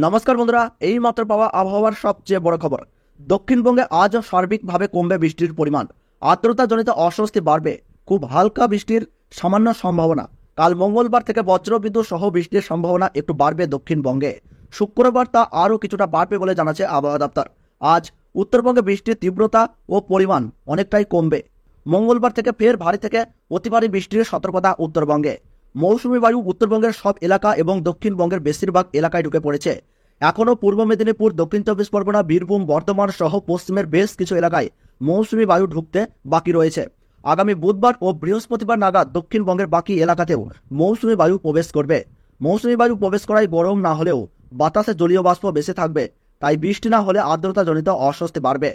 নমস্কার বন্ধুরা, এই মাত্র পাওয়া আবহাওয়ার সবচেয়ে বড় খবর। দক্ষিণবঙ্গে আজও সার্বিকভাবে কমবে বৃষ্টির পরিমাণ। আর্দ্রতাজনিত অস্বস্তি বাড়বে। খুব হালকা বৃষ্টির সামান্য সম্ভাবনা। কাল মঙ্গলবার থেকে বজ্রবিদ্যুৎ সহ বৃষ্টির সম্ভাবনা একটু বাড়বে দক্ষিণবঙ্গে। শুক্রবার তা আরও কিছুটা বাড়বে বলে জানাচ্ছে আবহাওয়া দপ্তর। আজ উত্তরবঙ্গে বৃষ্টির তীব্রতা ও পরিমাণ অনেকটাই কমবে। মঙ্গলবার থেকে ফের ভারী থেকে অতি ভারী বৃষ্টির সতর্কতা উত্তরবঙ্গে। মৌসুমী বায়ু উত্তরবঙ্গের সব এলাকা এবং দক্ষিণবঙ্গের বেশিরভাগ এলাকায় ঢুকে পড়েছে। এখনও পূর্ব মেদিনীপুর, দক্ষিণ চব্বিশ পরগনা, বীরভূম, বর্ধমান সহ পশ্চিমের বেশ কিছু এলাকায় মৌসুমী বায়ু ঢুকতে বাকি রয়েছে। আগামী বুধবার ও বৃহস্পতিবার নাগাদ দক্ষিণবঙ্গের বাকি এলাকাতেও মৌসুমী বায়ু প্রবেশ করবে। মৌসুমী বায়ু প্রবেশ করায় গরম না হলেও বাতাসে জলীয় বাষ্প বেশি থাকবে, তাই বৃষ্টি না হলে আর্দ্রতাজনিত অস্বস্তি বাড়বে।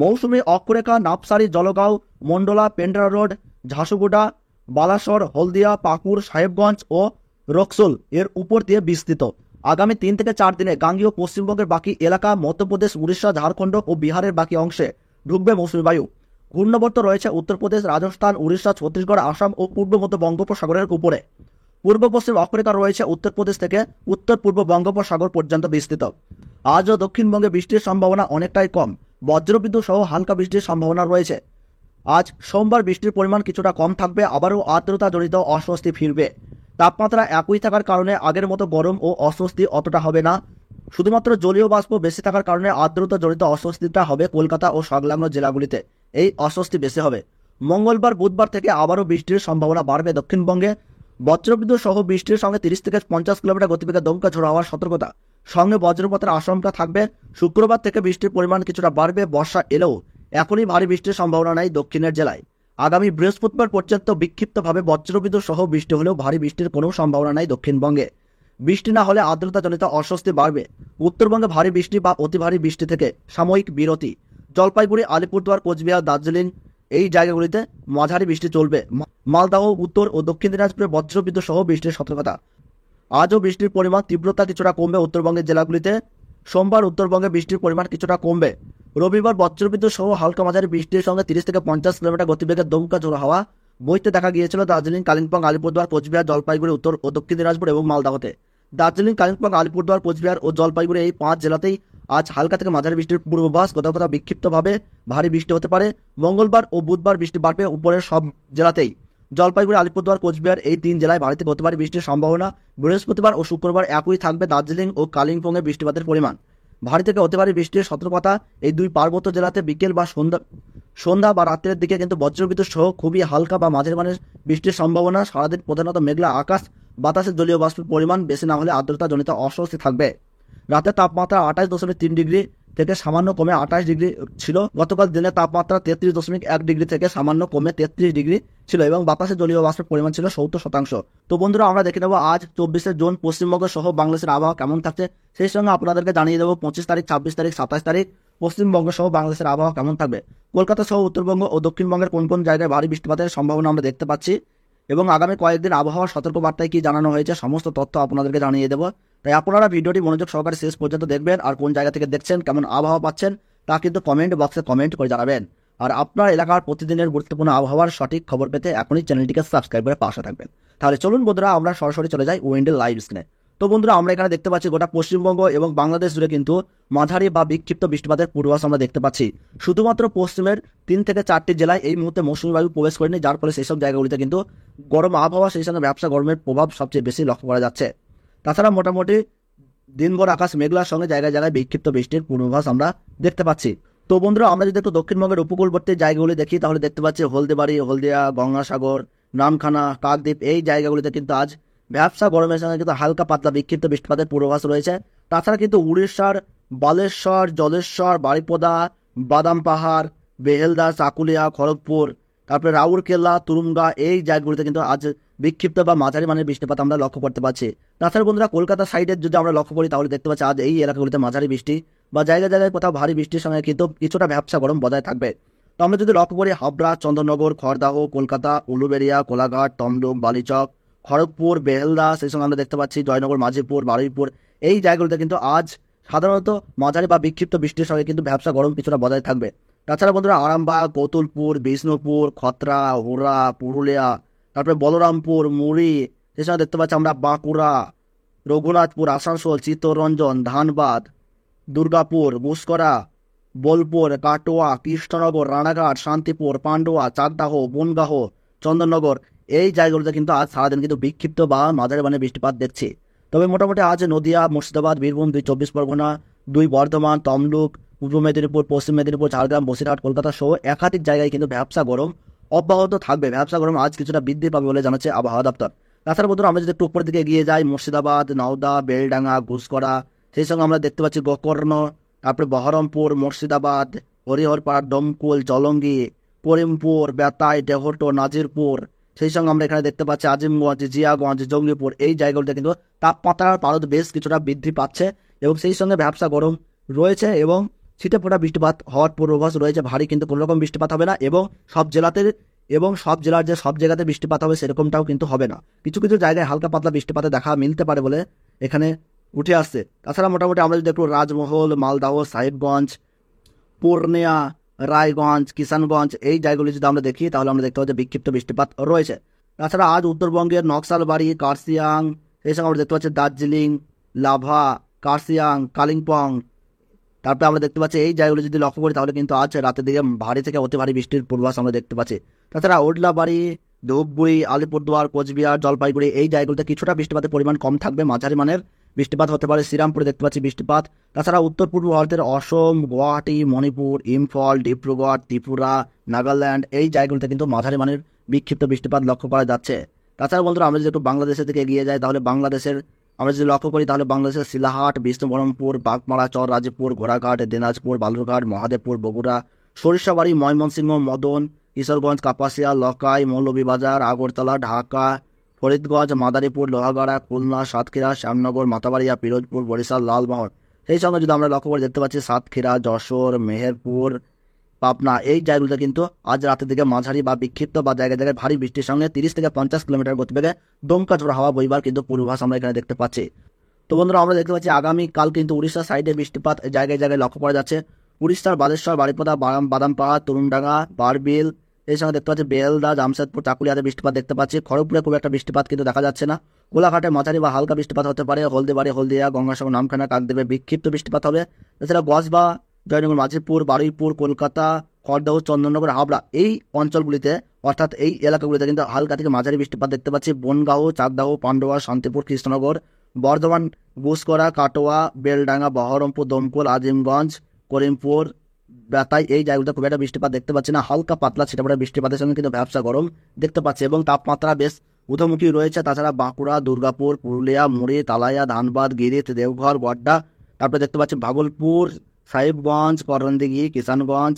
মৌসুমী অক্ষরেখা নাপসারি, জলগাঁও, মন্ডলা, পেন্ড্রা রোড, ঝাঁসুগুড়া, বালাসর, হলদিয়া, পাকুড়, সাহেবগঞ্জ ও রক্সোল এর উপর দিয়ে বিস্তৃত। আগামী 3 থেকে 4 দিনে গাঙ্গেয় পশ্চিমবঙ্গের বাকি এলাকা, মধ্যপ্রদেশ, উড়িষ্যা, ঝাড়খণ্ড ও বিহারের বাকি অংশে ঢুকবে মৌসুমী বায়ু। ঘূর্ণাবর্ত রয়েছে উত্তরপ্রদেশ, রাজস্থান, উড়িষ্যা, ছত্তিশগড়, আসাম ও পূর্ব মধ্য বঙ্গোপসাগরের উপরে। পূর্ব পশ্চিম অক্ষরেখা রয়েছে উত্তরপ্রদেশ থেকে উত্তর পূর্ব বঙ্গোপসাগর পর্যন্ত বিস্তৃত। আজও দক্ষিণবঙ্গে বৃষ্টির সম্ভাবনা অনেকটাই কম। বজ্রবিদ্যুৎ সহ হালকা বৃষ্টির সম্ভাবনা রয়েছে। আজ সোমবার বৃষ্টির পরিমাণ কিছুটা কম থাকবে, আবারও আর্দ্রতাজনিত অস্বস্তি ফিরবে। তাপমাত্রা একই থাকার কারণে আগের মতো গরম ও অস্বস্তি অতটা হবে না। শুধুমাত্র জলীয় বাষ্প বেশি থাকার কারণে আর্দ্রতাজনিত অস্বস্তিটা হবে কলকাতা ও সংলগ্ন জেলাগুলিতে। এই অস্বস্তি বেশি হবে। মঙ্গলবার, বুধবার থেকে আবারও বৃষ্টির সম্ভাবনা বাড়বে দক্ষিণবঙ্গে। বজ্রবিদ্যুৎ সহ বৃষ্টির সঙ্গে 30 থেকে 50 কিলোমিটার গতিবেগে দমকা ঝোড়ো হওয়ার সতর্কতা। সঙ্গে বজ্রপাতের আশঙ্কা থাকবে। শুক্রবার থেকে বৃষ্টির পরিমাণ কিছুটা বাড়বে। বর্ষা এলেও এখনই ভারী বৃষ্টির সম্ভাবনা নেই দক্ষিণের জেলায়। আগামী বৃহস্পতিবার পর্যন্ত বিক্ষিপ্তভাবে বজ্রবিদ্যুৎ সহ বৃষ্টি হলেও ভারী বৃষ্টির কোনো সম্ভাবনা নেই দক্ষিণবঙ্গে। বৃষ্টি না হলে আর্দ্রতাজনিত অস্বস্তি বাড়বে। উত্তরবঙ্গে ভারী বৃষ্টি বা অতি ভারী বৃষ্টি থেকে সাময়িক বিরতি। জলপাইগুড়ি, আলিপুরদুয়ার, কোচবিহার, দার্জিলিং এই জায়গাগুলিতে মাঝারি বৃষ্টি চলবে। মালদহ, উত্তর ও দক্ষিণ দিনাজপুরে বজ্রবিদ্যুৎ সহ বৃষ্টির সতর্কতা। আজও বৃষ্টির পরিমাণ তীব্রতা কিছুটা কমবে উত্তরবঙ্গের জেলাগুলিতে। সোমবার উত্তরবঙ্গে বৃষ্টির পরিমাণ কিছুটা কমবে। রবিবার বজ্রবিদ্যুৎ সহ হালকা মাঝারি বৃষ্টির সঙ্গে 30 থেকে 50 কিলোমিটার গতিবেগে দমকা ঝোড়ো হাওয়া বইতে দেখা গিয়েছিল দার্জিলিং, কালিম্পং, আলিপুরদুয়ার, কোচবিহার, জলপাইগুড়ি, উত্তর ও দক্ষিণ দিনাজপুর এবং মালদাহতে। দার্জিলিং, কালিম্পং, আলিপুরদুয়ার, কোচবিহার ও জলপাইগুড়ি এই 5 জেলাতেই আজ হালকা থেকে মাঝারি বৃষ্টির পূর্বাভাস। কোথাও কোথাও বিক্ষিপ্তভাবে ভারী বৃষ্টি হতে পারে। মঙ্গলবার ও বুধবার বৃষ্টি বাড়বে উপরের সব জেলাতেই। জলপাইগুড়ি, আলিপুরদুয়ার, কোচবিহার এই 3 জেলায় ভারী থেকে অতি ভারী বৃষ্টির সম্ভাবনা। বৃহস্পতিবার ও শুক্রবার একই থাকবে দার্জিলিং ও কালিম্পংয়ে বৃষ্টিপাতের পরিমাণ। ভারী থেকে অতি ভারী বৃষ্টির সতর্কতা। এই 2 পার্বত্য জেলাতে বিকেল বা সন্ধ্যা বা রাত্রের দিকে কিন্তু বজ্রবিদ্যুৎ সহ খুবই হালকা বা মাঝারি মানের বৃষ্টির সম্ভাবনা। সারাদিন প্রধানত মেঘলা আকাশ, বাতাসে জলীয় বাষ্পের পরিমাণ বেশি না হলে আর্দ্রতাজনিত অস্বস্তি থাকবে। রাতের তাপমাত্রা 28.3 ডিগ্রি থেকে সামান্য কমে 28 ডিগ্রি ছিল। গতকাল দিনের তাপমাত্রা 33.1 ডিগ্রি থেকে সামান্য কমে 33 ডিগ্রি ছিল এবং বাতাসে জলীয় বাষ্পের পরিমাণ ছিল 70%। তো বন্ধুরা, আমরা দেখে নেব আজ 24শে জুন পশ্চিমবঙ্গ সহ বাংলাদেশের আবহাওয়া কেমন থাকছে। সেই সঙ্গে আপনাদেরকে জানিয়ে দেবো 25 তারিখ, 26 তারিখ, 27 তারিখ পশ্চিমবঙ্গ সহ বাংলাদেশের আবহাওয়া কেমন থাকবে। কলকাতা সহ উত্তরবঙ্গ ও দক্ষিণবঙ্গের কোন কোন জায়গায় ভারী বৃষ্টিপাতের সম্ভাবনা আমরা দেখতে পাচ্ছি এবং আগামী কয়েকদিন আবহাওয়ার সতর্কবার্তায় কি জানানো হয়েছে সমস্ত তথ্য আপনাদেরকে জানিয়ে দেবো। তাই আপনারা ভিডিওটি মনোযোগ সহকারে শেষ পর্যন্ত দেখবেন। আর কোন জায়গা থেকে দেখছেন, কেমন আবহাওয়া পাচ্ছেন তা কিন্তু কমেন্ট বক্সে কমেন্ট করে জানাবেন। আর আপনার এলাকার প্রতিদিনের গুরুত্বপূর্ণ আবহাওয়ার সঠিক খবর পেতে এখনই চ্যানেলটিকে সাবস্ক্রাইব করে পাশে থাকবেন। তাহলে চলুন বন্ধুরা, আমরা সরাসরি চলে যাই উইন্ডেল লাইভ স্ক্রিনে। তো বন্ধুরা, আমরা এখানে দেখতে পাচ্ছি গোটা পশ্চিমবঙ্গ এবং বাংলাদেশ জুড়ে কিন্তু মাঝারি বা বিক্ষিপ্ত বৃষ্টিপাতের পূর্বাভাস আমরা দেখতে পাচ্ছি। শুধুমাত্র পশ্চিমের 3 থেকে 4টি জেলায় এই মুহূর্তে মৌসুমী বায়ু প্রবেশ করেনি, যার ফলে সেই সব জায়গাগুলিতে কিন্তু গরম আবহাওয়া, সেই সঙ্গে ব্যবসা গরমের প্রভাব সবচেয়ে বেশি লক্ষ্য করা যাচ্ছে। তাছাড়া মোটামুটি দিনভর আকাশ মেঘলার সঙ্গে জায়গায় জায়গায় বিক্ষিপ্ত বৃষ্টির পূর্বাভাস আমরা দেখতে পাচ্ছি। তো বন্ধুরা, আমরা যদি একটু দক্ষিণবঙ্গের উপকূলবর্তী জায়গাগুলি দেখি তাহলে দেখতে পাচ্ছি হলদিবাড়ি, হলদিয়া, গঙ্গাসাগর, নামখানা, কাকদ্বীপ এই জায়গাগুলিতে কিন্তু আজ ব্যবসা গরমের সঙ্গে কিন্তু হালকা পাতলা বিক্ষিপ্ত বৃষ্টিপাতের পূর্বাভাস রয়েছে। তাছাড়া কিন্তু উড়িষ্যার বালেশ্বর, জলেশ্বর, বারিপদা, বাদাম পাহাড়, বেহেলদা, চাকুলিয়া, খড়গপুর, তারপরে রাউরকেল্লা, তুরুঙ্গা এই জায়গাগুলিতে কিন্তু আজ বিক্ষিপ্ত বা মাঝারি মানের বৃষ্টিপাত আমরা লক্ষ্য করতে পারছি। তাছাড়া বন্ধুরা, কলকাতা সাইডের যদি আমরা লক্ষ্য করি তাহলে দেখতে পাচ্ছি আজ এই এলাকাগুলিতে মাঝারি বৃষ্টি বা জায়গায় জায়গায় কোথাও ভারী বৃষ্টির সঙ্গে কিন্তু কিছুটা ব্যবসা গরম বজায় থাকবে। তো আমরা যদি লক্ষ্য করি হাবড়া, চন্দননগর, খড়দাহ, কলকাতা, উলুবেড়িয়া, কোলাঘাট, তমলুক, বালিচক, খড়গপুর, বেহেলদা, সেই সঙ্গে আমরা দেখতে পাচ্ছি জয়নগর, মাঝিপুর, বারুইপুর এই জায়গাগুলিতে কিন্তু আজ সাধারণত মাঝারি বা বিক্ষিপ্ত বৃষ্টির সঙ্গে কিন্তু ব্যবসা গরম কিছুটা বজায় থাকবে। তাছাড়া বন্ধুরা, আরামবাগ, কতুলপুর, বিষ্ণুপুর, খত্রা, হুরা, পুরুলিয়া, তারপরে বলরামপুর, মুড়ি, সেই সঙ্গে দেখতে পাচ্ছি আমরা বাঁকুড়া, রঘুনাথপুর, আসানসোল, চিত্তরঞ্জন, ধানবাদ, দুর্গাপুর, গুসকরা, বোলপুর, কাটোয়া, কৃষ্ণনগর, রানাঘাট, শান্তিপুর, পান্ডুয়া, চাকদাহ, বনগাহ, চন্দননগর এই জায়গাগুলোতে কিন্তু আজ সারাদিন কিন্তু বিক্ষিপ্ত বা মাঝারি মানের বৃষ্টিপাত দেখছি। তবে মোটামুটি আজ নদিয়া, মুর্শিদাবাদ, বীরভূম, 2 চব্বিশ পরগনা, 2 বর্ধমান, তমলুক, পূর্ব মেদিনীপুর, পশ্চিম মেদিনীপুর, ঝাড়গ্রাম, বসিরহাট, কলকাতা সহ একাধিক জায়গায় কিন্তু ভ্যাপসা গরম অব্যাহত থাকবে। ভ্যাপসা গরম আজ কিছুটা বৃদ্ধি পাবে বলে জানাচ্ছে আবহাওয়া দপ্তর। তাছাড়া বন্ধুরা আমরা যদি একটু উপরের দিকে এগিয়ে যাই, মুর্শিদাবাদ, নওদা, বেলডাঙ্গা, ঘুষকরা, সেই সঙ্গে আমরা দেখতে পাচ্ছি গোকর্ণ, তারপরে বহরমপুর, মুর্শিদাবাদ, হরিহরপাড়, ডোমকুল, জলঙ্গি, করিমপুর, বেতাই, ডেহটো, নাজিরপুর, সেই সঙ্গে আমরা এখানে দেখতে পাচ্ছি আজিমগঞ্জ, জিয়াগঞ্জ, জঙ্গিপুর এই জায়গাগুলোতে কিন্তু তাপমাত্রার পারদ বেশ কিছুটা বৃদ্ধি পাচ্ছে এবং সেই সঙ্গে ভ্যাপসা গরম রয়েছে এবং ছিটে ফোটা বৃষ্টিপাত হওয়ার পূর্বাভাস রয়েছে। ভারী কিন্তু কোনো রকম বৃষ্টিপাত হবে না এবং সব জেলার যে সব জায়গাতে বৃষ্টিপাত হবে সেরকমটাও কিন্তু হবে না। কিছু কিছু জায়গায় হালকা পাতলা বৃষ্টিপাতে দেখা মিলতে পারে বলে এখানে উঠে আসছে। তাছাড়া মোটামুটি আমরা যদি একটু রাজমহল, মালদাহ, সাহেবগঞ্জ, পূর্ণিয়া, রায়গঞ্জ, কিষানগঞ্জ এই জায়গাগুলি যদি আমরা দেখি তাহলে আমরা দেখতে পাচ্ছি বিক্ষিপ্ত বৃষ্টিপাত রয়েছে। তাছাড়া আজ উত্তরবঙ্গের নকশালবাড়ি, কার্শিয়াং, এই সঙ্গে আমরা দেখতে পাচ্ছি দার্জিলিং, লাভা, কার্শিয়াং, কালিম্পং, তারপরে আমরা দেখতে পাচ্ছি এই জায়গাগুলো যদি লক্ষ্য করি তাহলে কিন্তু আজ রাতের দিকে ভারী থেকে অতি ভারী বৃষ্টির পূর্বাভাস আমরা দেখতে পাচ্ছি। তাছাড়া ওডলাবাড়ি, ধূপগুড়ি, আলিপুরদুয়ার, কোচবিহার, জলপাইগুড়ি এই জায়গাগুলোতে কিছুটা বৃষ্টিপাতের পরিমাণ কম থাকবে, মাঝারি মানের বৃষ্টিপাত হতে পারে। শ্রীরামপুরে দেখতে পাচ্ছি বৃষ্টিপাত। তাছাড়া উত্তর পূর্ব ভারতের অসম, গুয়াহাটি, মণিপুর, ইম্ফল, ডিব্রুগড়, ত্রিপুরা, নাগাল্যান্ড এই জায়গাগুলোতে কিন্তু মাঝারি মানের বিক্ষিপ্ত বৃষ্টিপাত লক্ষ্য করা যাচ্ছে। তাছাড়া বন্ধুরা আমরা যদি একটু বাংলাদেশের দিকে এগিয়ে যাই তাহলে বাংলাদেশের আমরা যদি লক্ষ্য করি তাহলে বাংলাদেশের শিলাহাট, বিষ্ণুবরমপুর, বাগমারা, চররাজপুর, ঘোড়াঘাট, দিনাজপুর, বালুরঘাট, মহাদেবপুর, বগুড়া, সরিষাবাড়ি, ময়মনসিংহ, মদন, কিশোরগঞ্জ, কাপাসিয়া, লকাই, মৌলভীবাজার, আগরতলা, ঢাকা, ফরিদগঞ্জ, মাদারীপুর, লোহাগাড়া, খুলনা, সাতক্ষীরা, শ্যামনগর, মাতাবাড়িয়া, পিরোজপুর, বরিশাল, লালমোহন সেই সঙ্গে যদি আমরা লক্ষ্য করে দেখতে পাচ্ছি সাতক্ষীরা, যশোর, মেহেরপুর, পাবনা এই জায়গাগুলোতে কিন্তু আজ রাতের দিকে মাঝারি বা বিক্ষিপ্ত বা জায়গায় জায়গায় ভারী বৃষ্টির সঙ্গে 30 থেকে 50 কিলোমিটার গতিবেগে দমকা ঝোড়ো হাওয়া বইবার কিন্তু পূর্বাভাস আমরা এখানে দেখতে পাচ্ছি। তো বন্ধুরা আমরা দেখতে পাচ্ছি আগামীকাল কিন্তু উড়িষ্যার সাইডে বৃষ্টিপাত জায়গায় জায়গায় লক্ষ্য করা যাচ্ছে। উড়িষ্যার বালেশ্বর, বারিপদা, বাদামপাড়া, তরুণডাঙ্গা, বারবিল এই সঙ্গে দেখতে পাচ্ছি বেলদা, জামশেদপুর, চাকুলিয়াতে বৃষ্টিপাত দেখতে পাচ্ছি। খড়গপুরে খুব একটা বৃষ্টিপাত কিন্তু দেখা যাচ্ছে না। কোলাঘাটে মাঝারি বা হালকা বৃষ্টিপাত হতে পারে। হলদিবাড়ি, হলদিয়া, গঙ্গাসাগর, নামখানা, কাকদ্বীপে বিক্ষিপ্ত বৃষ্টিপাত হবে। এছাড়া গজবা, জয়নগর, মাঝিপুর, বারুইপুর, কলকাতা, খড়দহ, চন্দননগর, হাবড়া এই অঞ্চলগুলিতে অর্থাৎ এই এলাকাগুলিতে কিন্তু হালকা থেকে মাঝারি বৃষ্টিপাত দেখতে পাচ্ছি। বনগাঁও, চাকদাহ, পান্ডুয়া, শান্তিপুর, কৃষ্ণনগর, বর্ধমান, গুসকরা, কাটোয়া, বেলডাঙ্গা, বহরমপুর, দমকল, আজিমগঞ্জ, করিমপুর, বেতাই এই জায়গাগুলোতে খুব একটা বৃষ্টিপাত দেখতে পাচ্ছি না। হালকা পাতলা ছিটেফোঁটা বৃষ্টিপাতের সঙ্গে কিন্তু ভ্যাপসা গরম দেখতে পাচ্ছি এবং তাপমাত্রা বেশ ঊর্ধ্বমুখী রয়েছে। তাছাড়া বাঁকুড়া, দুর্গাপুর, পুরুলিয়া, মুড়ি, তালাইয়া, ধানবাদ, গিরিত, দেওঘর, গড্ডা, তারপরে দেখতে পাচ্ছি ভাগলপুর, সাহেবগঞ্জ, করণদিঘি, কিষানগঞ্জ,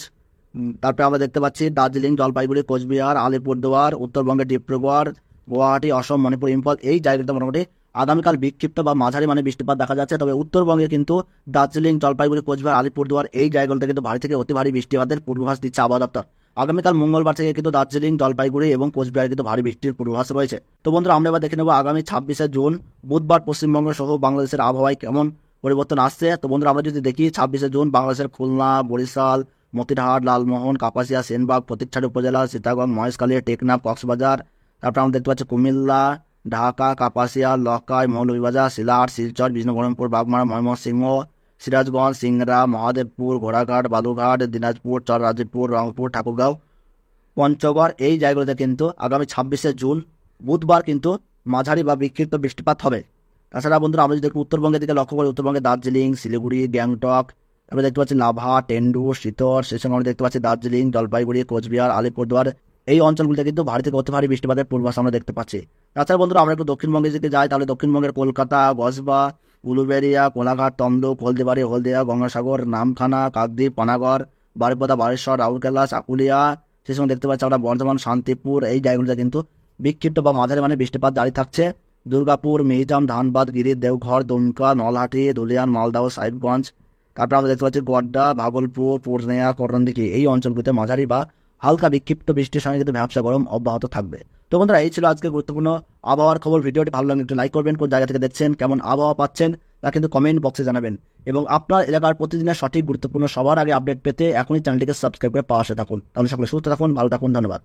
তারপরে আমরা দেখতে পাচ্ছি দার্জিলিং, জলপাইগুড়ি, কোচবিহার, আলিপুরদুয়ার, উত্তরবঙ্গের ডিব্রুগড়, গুয়াহাটি, অসম, মণিপুর, ইম্ফল এই জায়গাগুলোতে মোটামুটি আগামীকাল বিক্ষিপ্ত বা মাঝারি মানে বৃষ্টিপাত দেখা যাচ্ছে। তবে উত্তরবঙ্গে কিন্তু দার্জিলিং, জলপাইগুড়ি, কোচবিহার, আলিপুরদুয়ার এই জায়গাগুলোতে কিন্তু ভারী থেকে অতি ভারী বৃষ্টিপাতের পূর্বাভাস দিচ্ছে আবহাওয়া দপ্তর। আগামীকাল মঙ্গলবার থেকে কিন্তু দার্জিলিং, জলপাইগুড়ি এবং কোচবিহারে কিন্তু ভারী বৃষ্টির পূর্বাভাস রয়েছে। তো বন্ধুরা আমরা এবার দেখে নেব আগামী 26শে জুন বুধবার পশ্চিমবঙ্গ সহ বাংলাদেশের আবহাওয়ায় কেমন পরিবর্তন আসছে। তো বন্ধুরা আমরা যদি দেখি 26শে জুন বাংলাদেশের খুলনা, বরিশাল, মতিরহাট, লালমোহন, কাপাসিয়া, সেনবাগ, ফটিকছড়ি উপজেলা, সীতাগঞ্জ, মহেশখালী, টেকনাফ, কক্সবাজার, তারপরে আমরা দেখতে পাচ্ছি কুমিল্লা, ঢাকা, কাপাসিয়া, লকাই, মৌলভীবাজার, শিলাহাট, শিলচর, বিষ্ণুবরমপুর, বাগমারা, ময়মনসিংহ, সিরাজগঞ্জ, সিংড়া, মহাদেবপুর, ঘোড়াঘাট, বালুরঘাট, দিনাজপুর, চররাজপুর, রংপুর, ঠাকুরগাঁও, পঞ্চগড় এই জায়গাগুলোতে কিন্তু আগামী 26শে জুন বুধবার কিন্তু মাঝারি বা বিক্ষিপ্ত বৃষ্টিপাত হবে। তাছাড়া বন্ধুরা আমরা যদি উত্তরবঙ্গের দিকে লক্ষ্য করি অন্তর্বঙ্গে দার্জিলিং, শিলিগুড়ি, গ্যাংটক, তারপরে দেখতে পাচ্ছি লাভা, টেন্ডু, শীতর, সেই সঙ্গে আমরা দেখতে পাচ্ছি দার্জিলিং, জলপাইগুড়ি, কোচবিহার, আলিপুরদুয়ার এই অঞ্চলগুলিতে কিন্তু ভারী থেকে অতি ভারী বৃষ্টিপাতের পূর্বাভাস আমরা দেখতে পাচ্ছি। তাছাড়া বন্ধুরা আমরা একটু দক্ষিণবঙ্গের দিকে যাই তাহলে দক্ষিণবঙ্গের কলকাতা, গজবা, উলুবেড়িয়া, কোলাঘাট, তমলুক, হলদিবাড়ি, হলদিয়া, গঙ্গাসাগর, নামখানা, কাকদ্বীপ, পানাগড়, বারিপদা, বারেশ্বর, রাউরকেলা, চাকুলিয়া, সেই সঙ্গে দেখতে পাচ্ছি আমরা বর্ধমান, শান্তিপুর এই জায়গাগুলিতে কিন্তু বিক্ষিপ্ত বা মাঝারি মানে বৃষ্টিপাত জারি থাকছে। দুর্গাপুর, মিহিজাম, ধানবাদ, গিরির, দেওঘর, দুমকা, নলহাটি, ধুলিয়ান, মালদাহ, সাহেবগঞ্জ, তারপরে আমরা দেখতে পাচ্ছি গড্ডা, ভাগলপুর, পূর্ণিয়া, করণদিঘি এই অঞ্চলগুলিতে মাঝারি বা হালকা বিক্ষিপ্ত বৃষ্টির সঙ্গে কিন্তু ভ্যাপসা গরম অব্যাহত থাকবে। তো বন্ধুরা এই ছিল আজকে গুরুত্বপূর্ণ আবহাওয়ার খবর। ভিডিওটি ভালো লাগলে একটু লাইক করবেন, কোন জায়গা থেকে দেখছেন, কেমন আবহাওয়া পাচ্ছেন তা কিন্তু কমেন্ট বক্সে জানাবেন এবং আপনার এলাকার প্রতিদিনের সঠিক গুরুত্বপূর্ণ সবার আগে আপডেট পেতে এখনই চ্যানেলটিকে সাবস্ক্রাইব করে পাশে থাকুন। তাহলে সকলে সুস্থ থাকুন, ভালো থাকুন, ধন্যবাদ।